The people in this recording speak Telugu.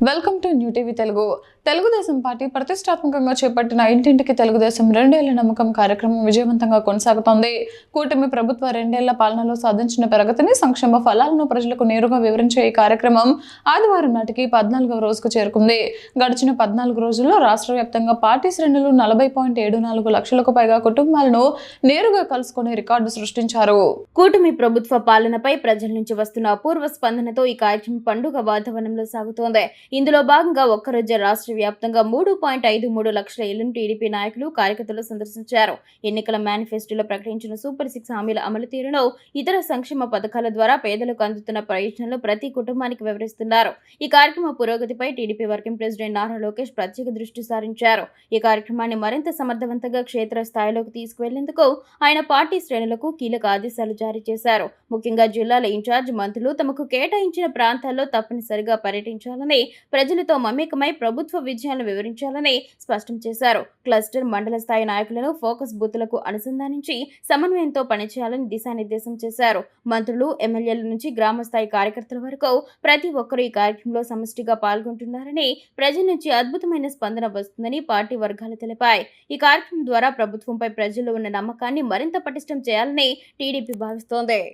Welcome to new TV Telugu. Telugu Desam party ప్రతిష్టాత్మకంగా చేపట్టిన ఇంటింటికి తెలుగుదేశం 2 ఏళ్ల నమ్మకం కార్యక్రమం విజయవంతంగా కొనసాగుతోంది. కూటమి ప్రభుత్వ 2 ఏళ్ల పాలనలో సాధించిన ప్రగతిని, సంక్షేమ ఫలాలను ప్రజలకు నేరుగా వివరించే ఈ కార్యక్రమం ఆదివారం నాటికి 14వ రోజుకు చేరుకుంది. గడిచిన 14 రోజుల్లో రాష్ట్ర వ్యాప్తంగా పార్టీ శ్రేణులు 40.74 లక్షలకు పైగా కుటుంబాలను నేరుగా కలుసుకుని రికార్డు సృష్టించారు. కూటమి ప్రభుత్వ పాలనపై ప్రజల నుంచి వస్తున్న అపూర్వ స్పందనతో ఈ కార్యక్రమం పండుగ వాతావరణంలో సాగుతోంది. ఇందులో భాగంగా ఒక్కరోజు రాష్ట్ర వ్యాప్తంగా 3.53 లక్షల ఇళ్లను టీడీపీ నాయకులు, కార్యకర్తలు సందర్శించారు. ఎన్నికల మేనిఫెస్టోలో ప్రకటించిన సూపర్ 6 హామీల అమలు తీరును, ఇతర సంక్షేమ పథకాల ద్వారా పేదలకు అందుతున్న ప్రయోజనాలు ప్రతి కుటుంబానికి వివరిస్తున్నారు. ఈ కార్యక్రమ పురోగతిపై TDP working president Nara Lokesh ప్రత్యేక దృష్టి సారించారు. ఈ కార్యక్రమాన్ని మరింత సమర్థవంతంగా క్షేత్ర స్థాయిలోకి తీసుకువెళ్లేందుకు ఆయన పార్టీ శ్రేణులకు కీలక ఆదేశాలు జారీ చేశారు. ముఖ్యంగా జిల్లాల ఇన్ఛార్జ్ మంత్రులు తమకు కేటాయించిన ప్రాంతాల్లో తప్పనిసరిగా పర్యటించాలని, ప్రజలతో మమేకమై ప్రభుత్వ విజయాలను వివరించాలని స్పష్టం చేశారు. క్లస్టర్, మండల స్థాయి నాయకులను ఫోకస్ బూత్లకు అనుసంధానించి సమన్వయంతో పనిచేయాలని దిశానిర్దేశం చేశారు. మంత్రులు, ఎమ్మెల్యేల నుంచి గ్రామ స్థాయి కార్యకర్తల వరకు ప్రతి ఒక్కరూ ఈ కార్యక్రమంలో సమష్టిగా పాల్గొంటున్నారని, ప్రజల నుంచి అద్భుతమైన స్పందన వస్తుందని పార్టీ వర్గాలు తెలిపాయి. ఈ కార్యక్రమం ద్వారా ప్రభుత్వంపై ప్రజల్లో ఉన్న నమ్మకాన్ని మరింత పటిష్టం చేయాలని టీడీపీ భావిస్తోంది.